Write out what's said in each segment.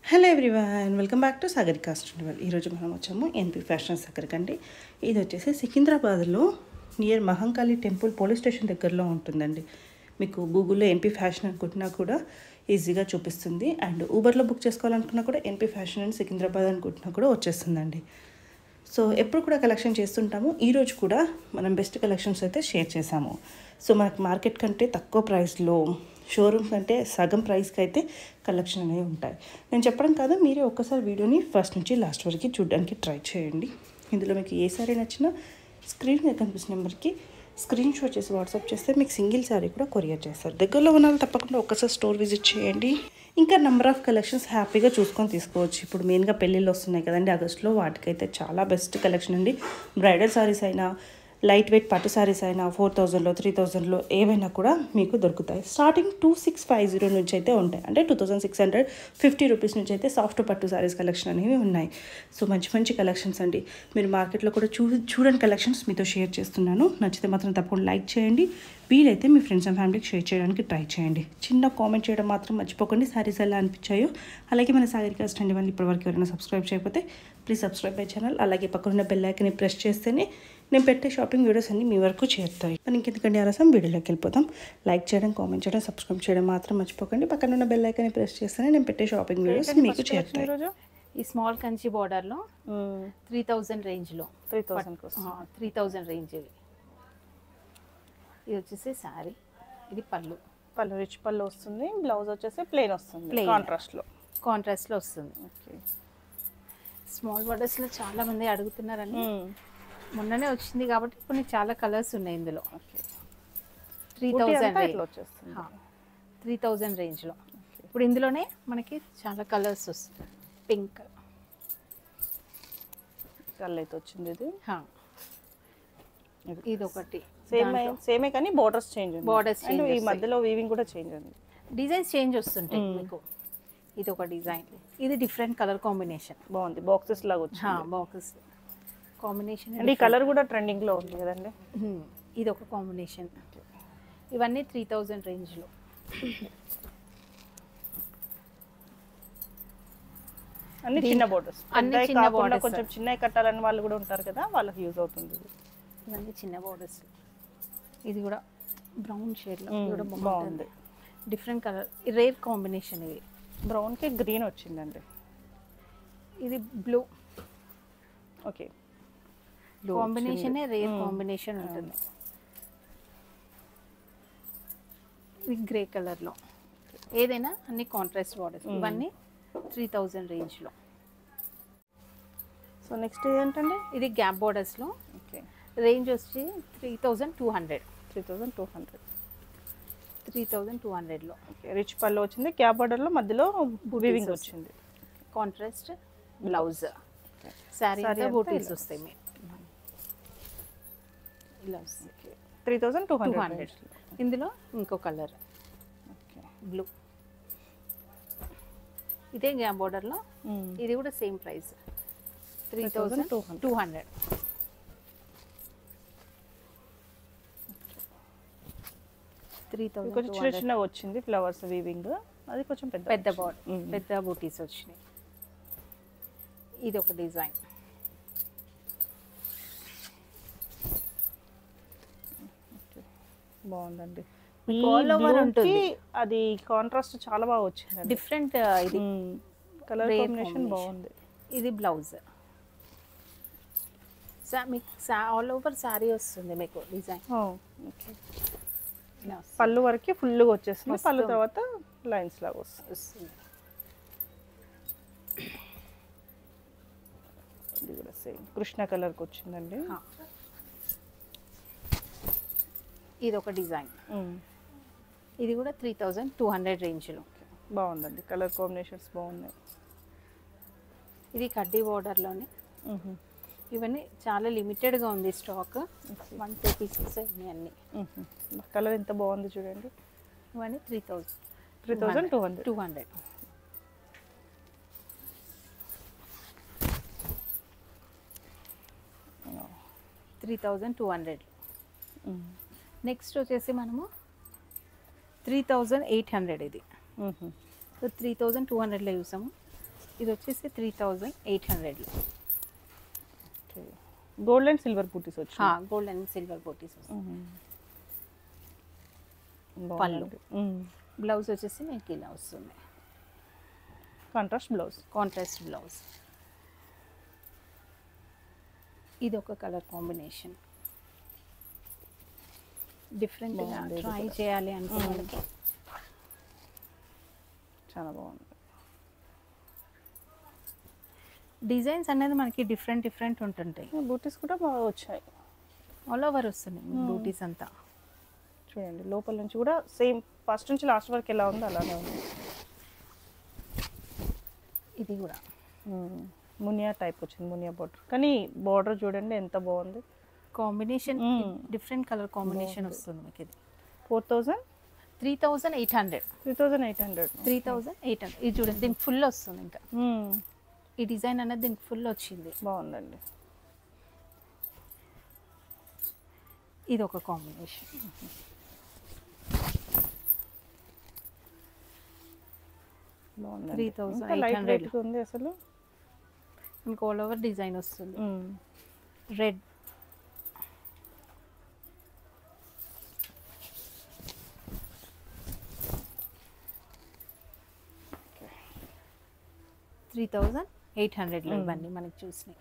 Hello everyone, welcome back to Sagarika studio. ఈరోజు మనం వచ్చాము ఎన్పి ఫ్యాషన్ సాగరిక అండి. ఇది వచ్చేసి సికింద్రాబాద్లో near Mahankali temple police station దగ్గరలో ఉంటుందండి. మీకు గూగుల్లో ఎన్పి ఫ్యాషన్ అనుకుంటున్నా కూడా ఈజీగా చూపిస్తుంది. అండ్ ఊబర్లో బుక్ చేసుకోవాలనుకున్నా కూడా ఎన్పి ఫ్యాషన్ అండ్ సికింద్రాబాద్ అనుకుంటున్నా కూడా వచ్చేస్తుందండి. సో ఎప్పుడు కూడా కలెక్షన్ చేస్తుంటాము. ఈరోజు కూడా మనం బెస్ట్ కలెక్షన్స్ అయితే షేర్ చేసాము. సో మనకు మార్కెట్ కంటే తక్కువ ప్రైస్లో, షోరూమ్ కంటే సగం ప్రైస్కి అయితే కలెక్షన్ అనేవి ఉంటాయి. నేను చెప్పడం కాదు, మీరే ఒక్కసారి వీడియోని ఫస్ట్ నుంచి లాస్ట్ వరకు చూడడానికి ట్రై చేయండి. ఇందులో మీకు ఏ సారీ నచ్చినా స్క్రీన్ మీద కనిపిస్తున్న నెంబర్కి స్క్రీన్ షాట్ చేసి వాట్సాప్ చేస్తే మీకు సింగిల్ సారీ కూడా కొరియర్ చేస్తారు. దగ్గరలో ఉన్న వాళ్ళు తప్పకుండా ఒక్కసారి స్టోర్ విజిట్ చేయండి. ఇంకా నెంబర్ ఆఫ్ కలెక్షన్స్ హ్యాపీగా చూసుకొని తీసుకోవచ్చు. ఇప్పుడు మెయిన్గా పెళ్ళిళ్ళు వస్తున్నాయి కదండి ఆగస్టులో, వాటికైతే చాలా బెస్ట్ కలెక్షన్ అండి. బ్రైడల్ సారీస్ అయినా, లైట్ వెయిట్ పట్టు సారీస్ అయినా 4000లో 3000లో ఏవైనా కూడా మీకు దొరుకుతాయి. స్టార్టింగ్ 2650 నుంచి అయితే ఉంటాయి. అంటే 2650 రూపీస్ నుంచి అయితే సాఫ్ట్ పట్టు సారీస్ కలెక్షన్ అనేవి ఉన్నాయి. సో మంచి మంచి కలెక్షన్స్ అండి. మీరు మార్కెట్లో కూడా చూడని కలెక్షన్స్ మీతో షేర్ చేస్తున్నాను. నచ్చితే మాత్రం తప్పకుండా లైక్ చేయండి. వీలైతే మీ ఫ్రెండ్స్ అండ్ ఫ్యామిలీకి షేర్ చేయడానికి ట్రై చేయండి. చిన్న కామెంట్ చేయడం మాత్రం మర్చిపోకండి, సారీస్ ఎలా అనిపించాయో. అలాగే మన సాగరికా స్టూడియో వాళ్ళు ఇప్పటివరకు ఎవరైనా సబ్స్క్రైబ్ చేయకపోతే ప్లీజ్ సబ్స్క్రైబ్ మై ఛానల్. అలాగే పక్కన బెల్ ఐకాన్ని ప్రెస్ చేస్తేనే నేను పెట్టే షాపింగ్ వీడియోస్ అన్నీ మీ వరకు చేరుతాయి. మనం ఇంకెందుకంటే ఆలస్యం వీడియోలోకి వెళ్ళిపోతాం. లైక్ చేయడం, కామెంట్ చేయడం, సబ్స్క్రైబ్ చేయడం మాత్రం మర్చిపోకండి. పక్కన ఉన్న బెల్ ఐకాన్ని ప్రెస్ చేస్తేనే నేను పెట్టే షాపింగ్ వీడియోస్ మీకు చేరుతాయి. ఈ స్మాల్ కంచి బార్డర్లో 3000 రేంజ్లో 3000 రేంజ్. ఇది వచ్చేసి శారీ, ఇది పళ్ళు రిచ్ పళ్ళు వస్తుంది. బ్లౌజ్ వచ్చేసి ప్లెయిన్ వస్తుంది, కాంట్రాస్ట్లో వస్తుంది. ఓకే, స్మాల్ బార్డర్స్లో చాలా మంది అడుగుతున్నారని మొన్ననే వచ్చింది కాబట్టి ఇప్పుడు చాలా కలర్స్ ఉన్నాయి ఇందులో. 3000 రేంజ్లో ఇప్పుడు ఇందులోనే మనకి చాలా కలర్స్ వస్తుంది. పింక్ కలర్ అయితే వచ్చింది. ఇది ఒకటి సేమే కానీ బోర్డర్స్ చేంజ్, ఈ మధ్యలో వీవింగ్ కూడా చేంజ్ ఉంది. డిజైన్స్ చేంజ్ వస్తుంటాయి మీకు. ఇది ఒక డిజైన్, ఇది డిఫరెంట్ కలర్ కాంబినేషన్ బాగుంది. బాక్సెస్ లాగా వచ్చింది, బాక్సెస్ కాంబినేషన్. అండ్ ఈ కలర్ కూడా ట్రెండింగ్ లో ఉంది కదండి. ఇది ఒక కాంబినేషన్. ఇవన్నీ 3000 రేంజ్లో. అన్ని చిన్న బోర్డర్స్, అన్ని చిన్న బోర్డర్స్. కొంచెం చిన్నవి కట్టాలని వాళ్ళు కూడా ఉంటారు కదా, వాళ్ళకి యూజ్ అవుతుంది. ఇవన్నీ చిన్న బోర్డర్స్. ఇది కూడా బ్రౌన్ షేడ్లో కూడా బాగుంది. Different colour, rare combination. ఇది బ్రౌన్కి గ్రీన్ వచ్చిందండి. ఇది blue. Okay, combination rare combination ఉంటుంది. ఇది గ్రే కలర్లో. ఏదైనా అన్ని కాంట్రాస్ట్ బార్డర్స్. ఇవన్నీ 3000 రేంజ్లో. సో నెక్స్ట్ ఏంటండి, ఇది గ్యాప్ బార్డర్స్లో. ఓకే, రేంజ్ వచ్చి 3200. 3200లో. ఓకే, రిచ్ పళ్ళు వచ్చింది. క్యాప్ బార్డర్లో మధ్యలో వీవింగ్ వచ్చింది. Contrast blouse. శారీ అంతా బూటీస్ వస్తాయి మీకు. ఇలా వస్తుంది. 3200. ఇందులో ఇంకో కలర్, బ్లూ. ఇదే గ్యాప్ బార్డర్లో. ఇది కూడా సేమ్ ప్రైస్, 3200. కొంచెం చిన్న చిన్నగా వచ్చింది ఫ్లవర్స్ వీవింగ్. అది కొంచెం పెద్ద బార్డర్, పెద్ద బూటీస్ వచ్చినాయి. ఇది ఒక డిజైన్. బాగుందండి. ఆల్ ఓవర్ ఉంటుంది. అది కాంట్రాస్ట్ చాలా బాగా వచ్చింది. డిఫరెంట్ ఇది కలర్ కాంబినేషన్ బాగుంది. ఇది బ్లౌజ్. మీకు ఆల్ ఓవర్ శారీ వస్తుంది మీకు డిజైన్. ఓకే, పళ్ళు వరకు ఫుల్గా వచ్చేస్తుంది. పళ్ళు తర్వాత లైన్స్ లాగా వస్తుంది. ఇది కూడా సేమ్ కృష్ణ కలర్కి వచ్చిందండి. ఇది ఒక డిజైన్. ఇది కూడా 3200 రేంజ్లో. బాగుందండి, కలర్ కాంబినేషన్స్ బాగున్నాయి. ఇది కడ్డీ బార్డర్లోనే. ఇవన్నీ చాలా లిమిటెడ్గా ఉంది స్టాక్. 1-2 పీసెస్ ఉన్నాయి అన్ని. కలర్ ఎంత బాగుంది చూడండి. ఇవన్నీ 3200. 3200. నెక్స్ట్ వచ్చేసి మనము 3800 ఇది. సో 3200లో చూసాము. ఇది వచ్చేసి 3800లో. గోల్డ్ అండ్ సిల్వర్ బూటీస్ వచ్చి గోల్డ్ అండ్ సిల్వర్ బూటీస్ వస్తుంది. పళ్ళు. బ్లౌజ్ వచ్చేసి మీకు ఇలా వస్తుంది, కాంట్రాస్ట్ బ్లౌజ్. Contrast blouse. ఇది ఒక కలర్ కాంబినేషన్, డిఫరెంట్గా ట్రై చేయాలి అంటే వాళ్ళకి చాలా బాగుంది. డిజైన్స్ అనేది మనకి డిఫరెంట్ ఉంటుంటాయి. బూటీస్ కూడా బాగా వచ్చాయి, ఆల్ ఓవర్ వస్తున్నాయి బూటీస్ అంతా. చూడండి లోపల నుంచి కూడా సేమ్ ఫస్ట్ నుంచి లాస్ట్ వరకు ఎలా ఉందో అలానే ఉంది. ఇది కూడా మునియా టైప్ వచ్చింది, మునియా బార్డర్. కానీ బార్డర్ చూడండి ఎంత బాగుంది, కాంబినేషన్ డిఫరెంట్ కలర్ కాంబినేషన్ వస్తుంది మీకు. ఇది 3800. 3800. ఇది చూడండి దీనికి ఫుల్ వస్తుంది. ఇంకా ఈ డిజైన్ అనేది దీనికి ఫుల్ వచ్చింది, బాగుందండి. ఇది ఒక కాంబినేషన్. బాగుంది. 3800 ఉంది అసలు. మీకు ఆల్ ఓవర్ డిజైన్ వస్తుంది. రెడ్, $3800 ఇవన్నీ మనకి చూసినాయి.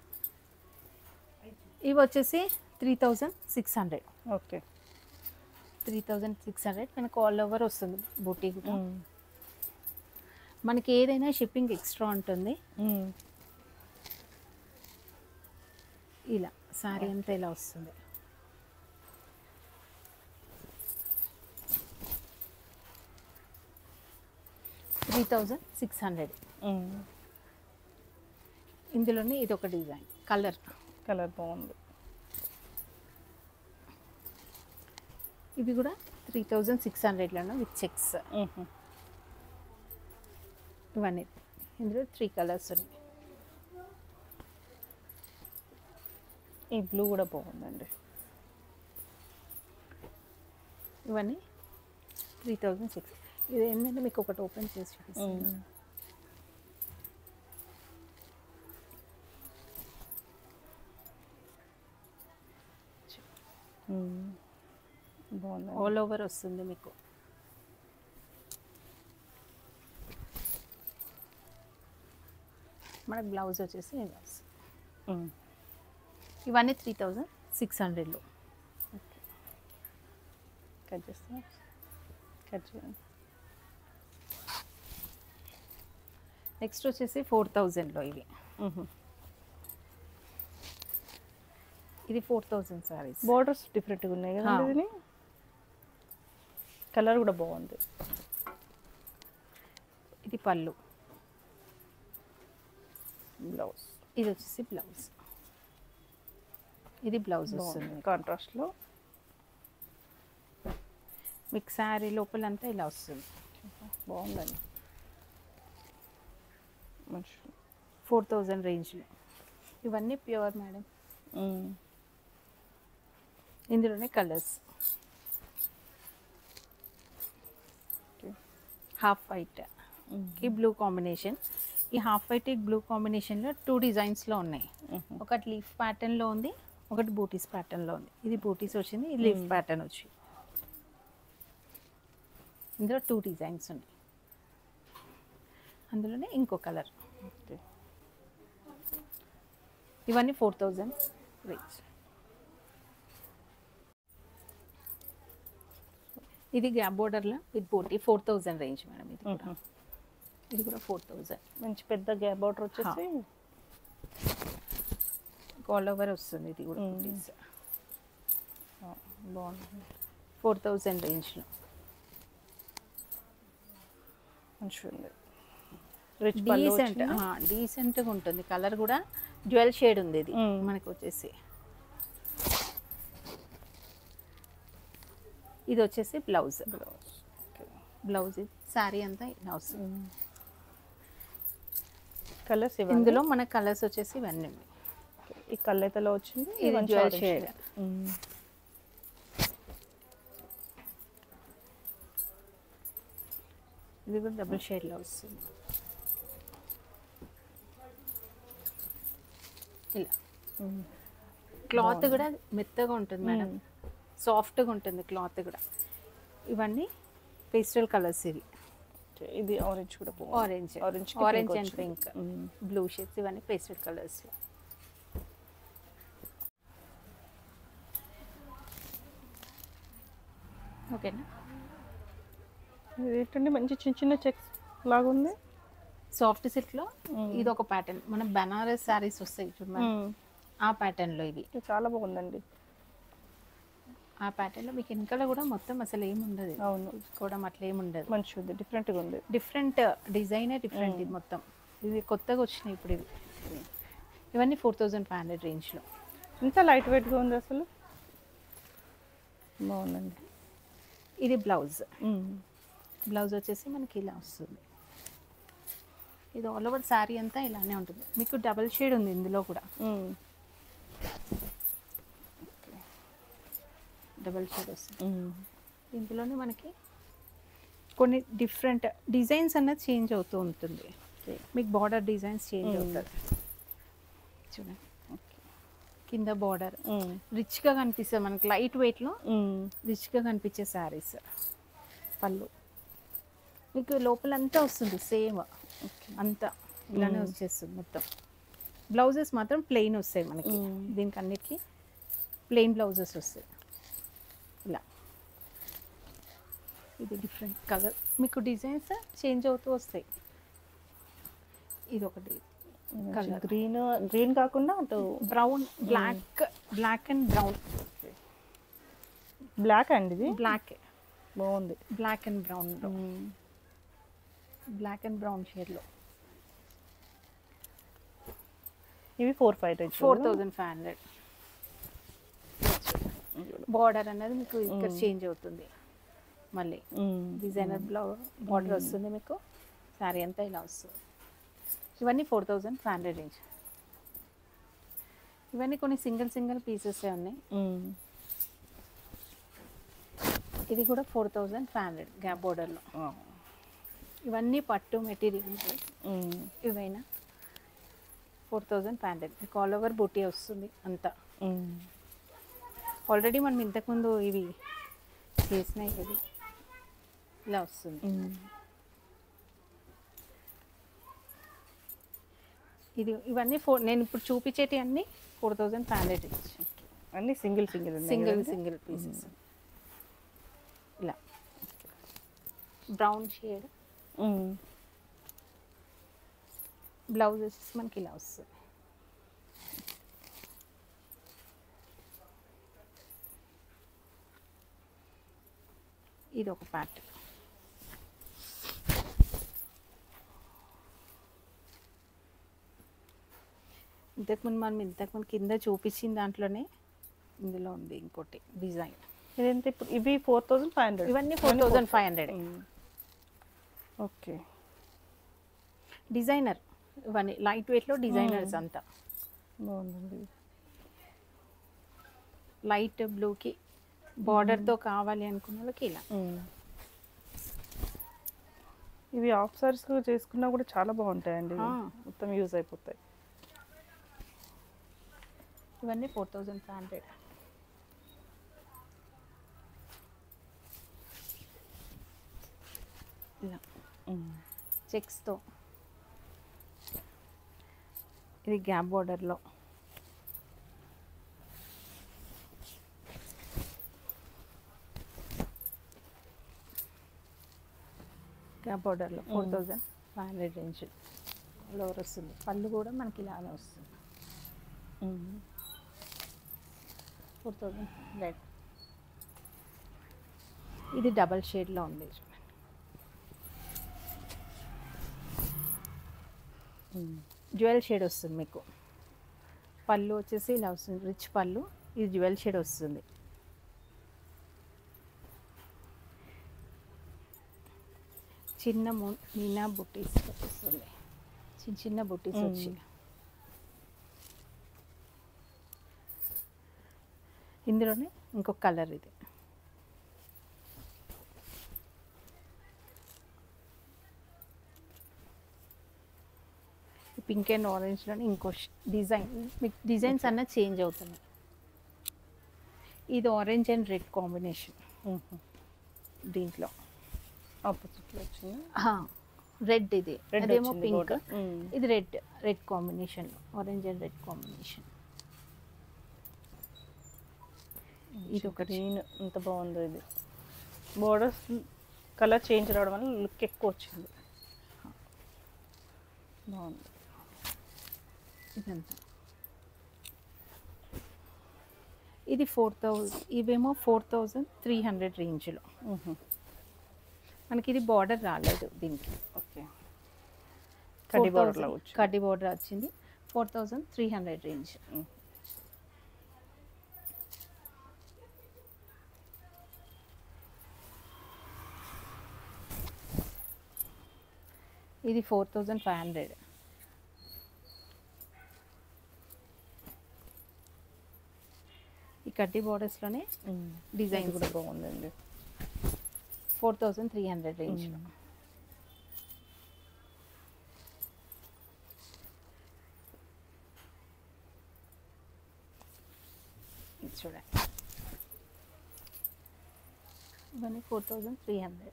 ఇవి వచ్చేసి 3600. ఓకే, 3600 మనకు ఆల్ ఓవర్ వస్తుంది బూటీ కూడా. మనకి ఏదైనా షిప్పింగ్ ఎక్స్ట్రా ఉంటుంది. ఇలా సారీ అంతా ఇలా వస్తుంది. $3600. ఇందులోనే ఇది ఒక డిజైన్, కలర్ బాగుంది. ఇవి కూడా 3600లోనే విత్ చెక్స్. ఇవన్నీ ఇందులో 3 కలర్స్ ఉన్నాయి. ఈ బ్లూ కూడా బాగుందండి. ఇవన్నీ 3600. ఇది ఏంటంటే మీకు ఒకటి ఓపెన్ చేసి చూపిస్తాను. బాగుంది, ఆల్ ఓవర్ వస్తుంది మీకు. మనకు బ్లౌజ్ వచ్చేసి ఇలా వస్తుంది. ఇవన్నీ 3600లో. కట్ చేస్తా, కట్ చేయండి. నెక్స్ట్ వచ్చేసి 4000లో ఇవి. ఇది 4000 సారీస్. బోర్డర్స్ డిఫరెంట్గా ఉన్నాయి కదా. ఇది కలర్ కూడా బాగుంది. ఇది పళ్ళు, బ్లౌజ్. ఇది వచ్చేసి బ్లౌజ్. ఇది బ్లౌజ్ వస్తుంది కాంట్రాస్ట్లో. మీకు శారీ లోపలంతా ఇలా వస్తుంది. బాగుందండి, మంచి 4000 రేంజ్లో. ఇవన్నీ ప్యూర్ మేడం. ఇందులోనే కలర్స్. హాఫ్ వైట్ ఈ బ్లూ కాంబినేషన్. ఈ హాఫ్ వైట్ బ్లూ కాంబినేషన్లో 2 డిజైన్స్లో ఉన్నాయి. ఒకటి లీఫ్ ప్యాటర్న్లో ఉంది, ఒకటి బూటీస్ ప్యాటర్న్లో ఉంది. ఇది బూటీస్ వచ్చింది, ఇది లీఫ్ ప్యాటర్న్ వచ్చి. ఇందులో 2 డిజైన్స్ ఉన్నాయి. అందులోనే ఇంకో కలర్. ఇవన్నీ 4000 రేంజ్. ఇది గ్యాప్ బోర్డర్లో విత్ బోటీ 4000 రేంజ్ మేడం. ఇది కూడా 4000. మంచి పెద్ద గ్యాప్ బార్డర్ వచ్చేసి ఆల్ ఓవర్ వస్తుంది. ఇది కూడా బాగుంది. 4000 రేంజ్లో మంచిగా ఉంది. డీసెంట్గా ఉంటుంది. కలర్ కూడా జ్యువెల్ షేడ్ ఉంది. ఇది మనకు వచ్చేసి ఇది వచ్చేసి బ్లౌజ్. బ్లౌజ్ శారీ అంతా ఇలా వస్తుంది. కలర్స్ ఇందులో మన కలర్స్ వచ్చేసి ఇవన్నీ. ఈ కళ్ళెతలో వచ్చింది, ఇది జ్యువెల్ షేడ్. ఇది కూడా డబుల్ షేడ్లో వస్తుంది. ఇలా క్లాత్ కూడా మెత్తగా ఉంటుంది మేడం, సాఫ్ట్గా ఉంటుంది క్లాత్ కూడా. ఇవన్నీ పేస్టల్ కలర్స్ ఇవి. ఇది ఆరెంజ్ కూడా orange orange and pink, blue shades, ఇవన్నీ పేస్టల్ కలర్స్. ఓకేనా. ఏంటంటే మంచి చిన్న చిన్న చెక్స్ లాగా ఉంది. సాఫ్ట్ సిల్క్లో ఇది ఒక ప్యాటర్న్. మన బనారస్ శారీస్ వస్తాయి చూడండి, ఆ ప్యాటర్న్లో ఇవి. చాలా బాగుందండి. ఆ ప్యాటర్న్లో మీకు వెనకాల కూడా మొత్తం అసలు ఏముండదు, అవును, కూడా అట్లా ఏముండదు. మంచిగా ఉంది, డిఫరెంట్గా ఉంది. డిఫరెంట్ డిజైనే డిఫరెంట్. ఇది మొత్తం ఇది కొత్తగా వచ్చినాయి ఇప్పుడు ఇవి. ఇవన్నీ 4500 రేంజ్లో. ఇంత లైట్ వెయిట్గా ఉంది అసలు, బాగుందండి. ఇది బ్లౌజ్. బ్లౌజ్ వచ్చేసి మనకి ఇలా వస్తుంది. ఇది ఆల్ ఓవర్ శారీ అంతా ఇలానే ఉంటుంది. మీకు డబల్ షేడ్ ఉంది ఇందులో కూడా, డబల్ షేడ్ వస్తుంది. ఇందులోనే మనకి కొన్ని డిఫరెంట్ డిజైన్స్ అన్నది చేంజ్ అవుతూ ఉంటుంది. మీకు బార్డర్ డిజైన్స్ చేంజ్ అవుతుంది చూడండి. కింద బార్డర్ రిచ్గా కనిపిస్తుంది మనకి, లైట్ వెయిట్లో రిచ్గా కనిపించే శారీస్. పళ్ళు మీకు లోపలంతా వస్తుంది సేమ్, అంతా ఇలానే వచ్చేస్తుంది మొత్తం. బ్లౌజెస్ మాత్రం ప్లెయిన్ వస్తాయి మనకి, దీనికి అన్నిటికీ ప్లెయిన్ బ్లౌజెస్ వస్తాయి ఇలా. ఇది డిఫరెంట్ కలర్, మీకు డిజైన్స్ చేంజ్ అవుతూ వస్తాయి. ఇది ఒకటి కలర్, గ్రీన్ కాకుండా అటు brown, black and brown. Black అండి, ఇది బ్లాక్ బాగుంది. బ్లాక్ అండ్ బ్రౌన్లో, బ్లాక్ అండ్ బ్రౌన్ షేడ్లో. ఇవి 4500. బార్డర్ అనేది మీకు ఇక్కడ చేంజ్ అవుతుంది మళ్ళీ, డిజైనర్ బార్డర్ వస్తుంది మీకు. శారీ అంతా ఇలా వస్తుంది. ఇవన్నీ 4500 రేంజ్. ఇవన్నీ కొన్ని సింగిల్ పీసెస్ ఉన్నాయి. ఇది కూడా 4500 గ్యాప్ బోర్డర్లో. ఇవన్నీ పట్టు మెటీరియల్, ఇవైనా 4500. మీకు ఆల్ ఓవర్ బూటీ వస్తుంది అంతా. ఆల్రెడీ మనం ఇంతకుముందు ఇవి చేసినాయి, ఇది ఇలా వస్తుంది. ఇది ఇవన్నీ నేను ఇప్పుడు చూపించేటి అన్నీ 4500 అన్నీ సింగిల్ పీసెస్. ఇలా బ్రౌన్ షేడ్ బ్లౌజ్ వచ్చేసి మనకి ఇలా వస్తుంది. ఇది ఒక ప్యాటర్న్. ఇంతకుముందు కింద చూపించిన దాంట్లోనే ఇందులో ఉంది ఇంకోటి డిజైన్. ఇదంతా ఇప్పుడు ఇవి 4500. ఇవన్నీ 4500. ఓకే, డిజైనర్ ఇవన్నీ లైట్ వెయిట్లో డిజైనర్స్ అంతా. బాగుందండి. లైట్ బ్లూకి బార్డర్తో కావాలి అనుకున్న వాళ్ళకి ఇలా. ఇవి ఆఫ్ సారీస్ చేసుకున్నా కూడా చాలా బాగుంటాయండి, మొత్తం యూజ్ అయిపోతాయి. ఇవన్నీ 4500. ఇలా చెక్స్తో. ఇది గ్యాప్ బార్డర్లో. గ్యాప్ బార్డర్లో 4500 రేంజ్ ఓవర్ వస్తుంది. పళ్ళు కూడా మనకి ఇలానే వస్తుంది. 4500. ఇది డబల్ షేడ్లో ఉంది చూడండి. జ్యువెల్ షేడ్ వస్తుంది మీకు. పళ్ళు వచ్చేసి ఇలా వస్తుంది, రిచ్ పళ్ళు. ఇది జ్యువెల్ షేడ్ వస్తుంది. చిన్న మీనా బుట్టీస్ వస్తుంది, చిన్న బుట్టీస్ వచ్చి. ఇందులోనే ఇంకొక కలర్ ఇది. పింక్ అండ్ ఆరెంజ్లోనే ఇంకో డిజైన్, మీకు డిజైన్స్ అన్న చేంజ్ అవుతున్నాయి. ఇది ఆరెంజ్ అండ్ రెడ్ కాంబినేషన్. దీంట్లో ఆపోజిట్లో వచ్చింది. రెడ్, ఇది Red అదేమో వచ్చింది పింక్, border. ఇది రెడ్ కాంబినేషన్లో, ఆరెంజ్ అండ్ రెడ్ కాంబినేషన్. ఇది ఒక గ్రీన్ ఎంత బాగుందో ఇది. బోర్డర్స్ కలర్ చేంజ్ రావడం వల్ల లుక్ ఎక్కువ వచ్చింది. బాగుంది. ఇదంతా ఇది 4000, ఇవేమో 4300 రేంజ్లో. మనకి ఇది బార్డర్ రాలేదు దీనికి. ఓకే. కడ్డీ 4000 బార్డర్లో వచ్చింది. కడ్డీ బార్డర్ వచ్చింది. 4300 రేంజ్. ఇది 4500. ఈ కడ్డీ బార్డర్స్లోనే డిజైన్ కూడా బాగుందండి. 4300 రేంజ్లో. ఇది చూడండి, ఇవన్నీ 4300.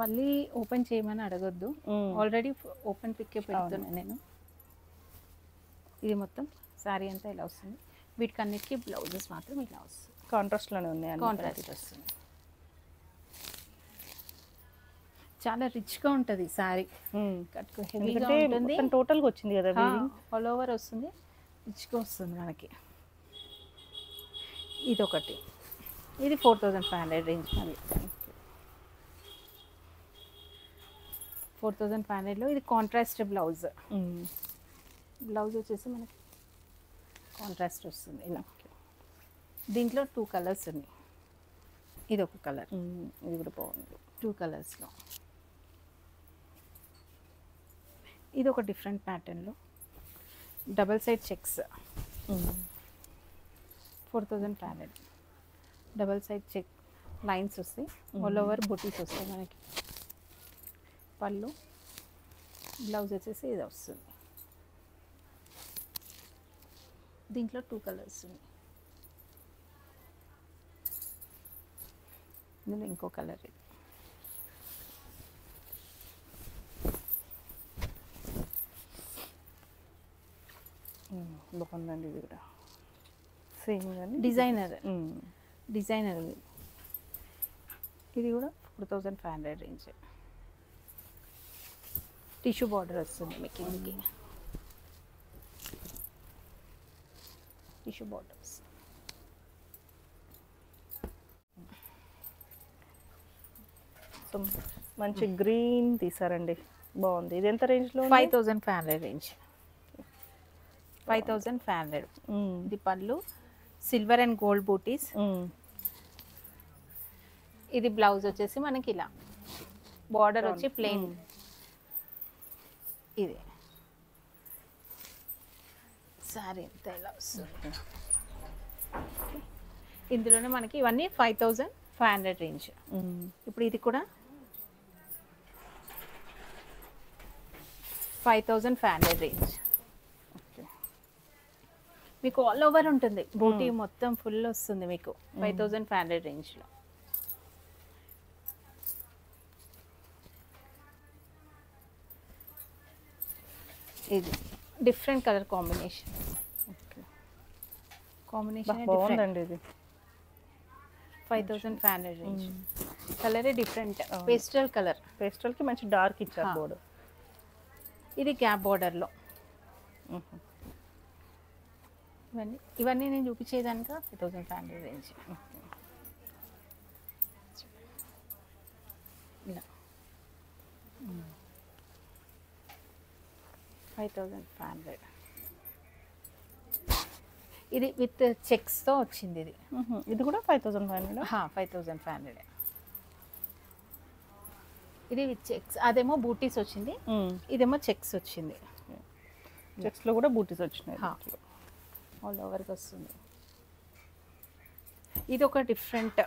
మళ్ళీ ఓపెన్ చేయమని అడగొద్దు, ఆల్రెడీ ఓపెన్ పిక్కే పెడుతున్నాను నేను. ఇది మొత్తం శారీ అంతా ఇలా వస్తుంది. వీటికన్నిటికీ బ్లౌజెస్ మాత్రం ఇలా వస్తుంది, కాంట్రాస్ట్లోనే ఉన్నాయి. కాంట్రాస్ట్ వస్తుంది. చాలా రిచ్గా ఉంటుంది శారీ, కట్టుకో హెవీగా ఉంటుంది. టోటల్గా వచ్చింది కదా, ఆల్ ఓవర్ వస్తుంది, రిచ్గా వస్తుంది మనకి. ఇది ఒకటి, ఇది 4500 రేంజ్. అది 4500లో ఇది కాంట్రాస్ట్ బ్లౌజ్. బ్లౌజ్ వచ్చేసి మనకి కాంట్రాస్ట్ వస్తుంది ఇలా. దీంట్లో 2 కలర్స్ ఉన్నాయి. ఇది ఒక కలర్, ఇది కూడా బాగుంది. 2 కలర్స్లో. ఇది ఒక డిఫరెంట్ ప్యాటర్న్లో double side checks. 4500. Double side check lines వస్తాయి, ఆల్ ఓవర్ బుటీస్ వస్తాయి మనకి. పళ్ళు, బ్లౌజ్ వచ్చేసి ఇది వస్తుంది. దీంట్లో 2 కలర్స్ ఉన్నాయి. ఇందులో ఇంకో కలర్ ఇది. బాగుందండి. ఇది కూడా సేమ్ కానీ డిజైనర్ ఇది కూడా 4500 రేంజ్. టిష్యూ బార్డర్ వస్తుంది మీకు. ఇందుకి టిష్యూ బార్డర్స్. సో మంచి గ్రీన్ తీసారండి, బాగుంది. ఇది ఎంత రేంజ్లో? 5500 రేంజ్. 5500. ఇది పళ్ళు, సిల్వర్ అండ్ గోల్డ్ బూటీస్. ఇది బ్లౌజ్ వచ్చేసి మనకి ఇలా బార్డర్ వచ్చి ప్లెయిన్. ఇది సారీ ఎంత ఇలా వస్తుంది. ఇందులోనే మనకి ఇవన్నీ 5500 రేంజ్. ఇప్పుడు ఇది కూడా 5500 రేంజ్. మీకు ఆల్ ఓవర్ ఉంటుంది, బూటీ మొత్తం ఫుల్ వస్తుంది మీకు 5500 రేంజ్లో. ఇది డిఫరెంట్ కలర్ కాంబినేషన్. బాగుందండి. ఇది 5500 రేంజ్. కలరే డిఫరెంట్, పేస్టల్ కలర్. పేస్టల్కి మంచి డార్క్ ఇచ్చారు బోర్డర్. ఇది గ్యాప్ బార్డర్లో. ఇవన్నీ నేను చూపించేదానిక 5500 రేంజ్. ఇలా 5500. ఇది విత్ చెక్స్తో వచ్చింది. ఇది కూడా 5500. 5500. ఇది విత్ చెక్స్, అదేమో బూటీస్ వచ్చింది, ఇదేమో చెక్స్ వచ్చింది. చెక్స్లో కూడా బూటీస్ వచ్చినాయి, ఆల్ ఓవర్కి వస్తుంది. ఇది ఒక డిఫరెంట్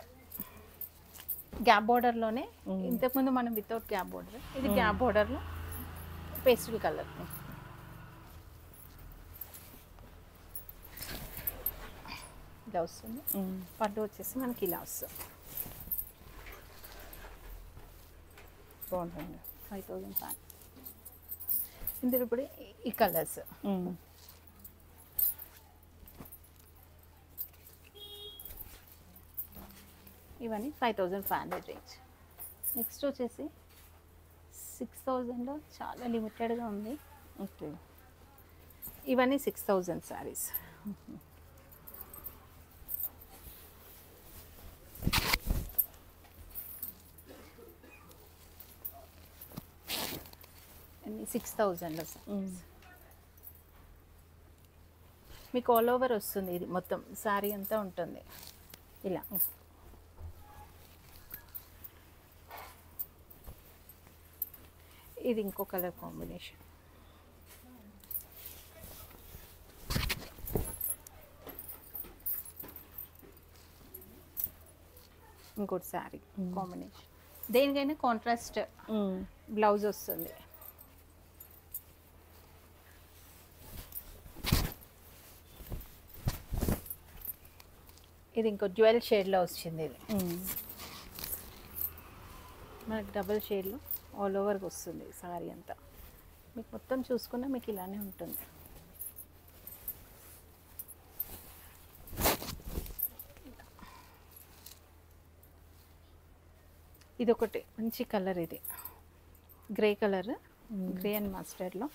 గ్యాప్ బోర్డర్లోనే, ఇంతకుముందు మనం వితౌట్ గ్యాప్ బోర్డర్, ఇది గ్యాప్ బోర్డర్లో పేస్టల్ కలర్. ఇలా వస్తుంది. పట్టు వచ్చేసి మనకి ఇలా వస్తుంది. బాగుంటుంది. 5000 ఫ్యాన్. ఇందులో ఇప్పుడు ఈ కలర్స్ ఇవన్నీ 5500 రేంజ్. నెక్స్ట్ వచ్చేసి 6000లో చాలా లిమిటెడ్గా ఉంది. ఓకే. ఇవన్నీ 6000 శారీస్. అన్ని 6000లో మీకు ఆల్ ఓవర్ వస్తుంది. ఇది మొత్తం శారీ అంతా ఉంటుంది ఇలా. ఇది ఇంకో కలర్ కాంబినేషన్. ఇంకోటి శారీ కాంబినేషన్. దేనికైనా కాంట్రాస్ట్ బ్లౌజ్ వస్తుంది. ఇది ఇంకో జ్యువెల్ షేడ్లో వచ్చింది. ఇది మనకి డబుల్ షేడ్లో ఆల్ ఓవర్గా వస్తుంది సారీ అంతా. మీకు మొత్తం చూసుకున్నా మీకు ఇలానే ఉంటుంది. ఇది ఒకటి మంచి కలర్, ఇది గ్రే కలర్, గ్రే అండ్ మస్టర్డ్లో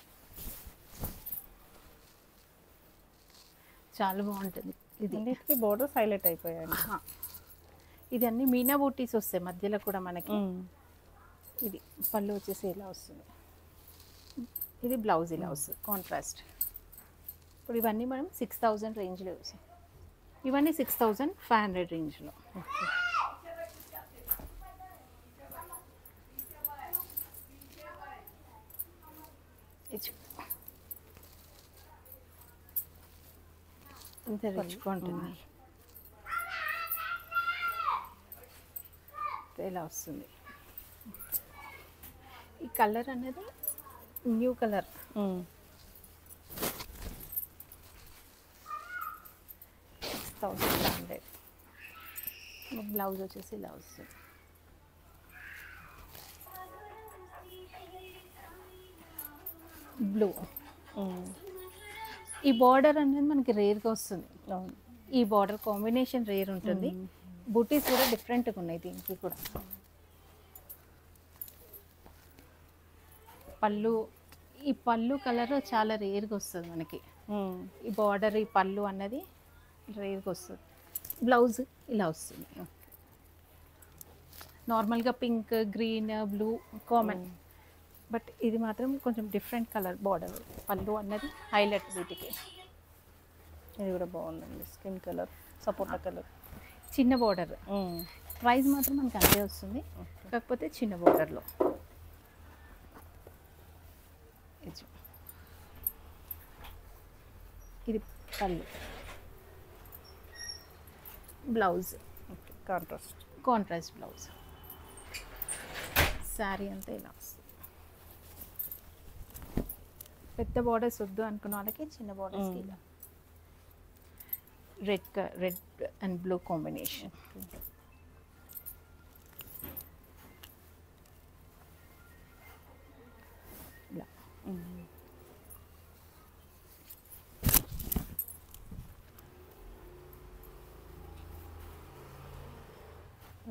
చాలా బాగుంటుంది. ఇది అన్నిటికీ బోర్డర్స్ హైలైట్ అయిపోయాయి. ఇది అన్ని మీనా బూటీస్ వస్తాయి మధ్యలో కూడా మనకి. ఇది పళ్ళు వచ్చేసి ఇలా వస్తుంది. ఇది బ్లౌజ్ ఇలా వస్తుంది కాంట్రాస్ట్. ఇప్పుడు ఇవన్నీ మనం 6000 రేంజ్లో వస్తాయి. ఇవన్నీ 6500 రేంజ్లో. ఇంత రిచ్గా ఉంటుంది. ఇలా వస్తుంది. ఈ కలర్ అనేది న్యూ కలర్. 6500. బ్లౌజ్ వచ్చేసి ఇలా వస్తుంది. బ్లూ. ఈ బార్డర్ అనేది మనకి రేర్గా వస్తుంది. ఈ బార్డర్ కాంబినేషన్ రేర్ ఉంటుంది. బూటీస్ కూడా డిఫరెంట్గా ఉన్నాయి దీనికి కూడా. పళ్ళు, ఈ పళ్ళు కలర్ చాలా రేర్గా వస్తుంది మనకి. ఈ బార్డర్, ఈ పళ్ళు అన్నది రేర్గా వస్తుంది. బ్లౌజ్ ఇలా వస్తుంది. నార్మల్గా pink, green, blue common, but ఇది మాత్రం కొంచెం డిఫరెంట్ కలర్ బార్డర్. పళ్ళు అన్నది హైలైట్ వీటికి. ఇది కూడా బాగుందండి. స్కిన్ కలర్, సపోటా కలర్, చిన్న బార్డర్. ప్రైస్ మాత్రం మనకి అంతే వస్తుంది, కాకపోతే చిన్న బార్డర్లో. ఇది పళ్ళు, బ్లౌజ్ కాంట్రాస్ట్ బ్లౌజ్. శారీ అంతా ఇలా వస్తుంది. పెద్ద బార్డర్స్ వద్దు అనుకున్న వాళ్ళకి చిన్న బార్డర్స్కి ఇలా రెడ్ అండ్ బ్లూ కాంబినేషన్. ఇలా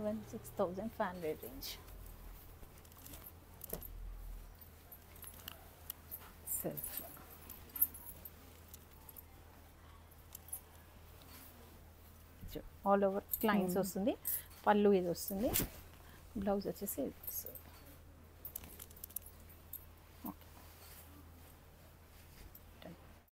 6500 range. Self. ఆల్ ఓవర్ క్లైన్స్ వస్తుంది. పళ్ళు ఇది వస్తుంది. బ్లౌజ్ వచ్చేసి ఇది వస్తుంది.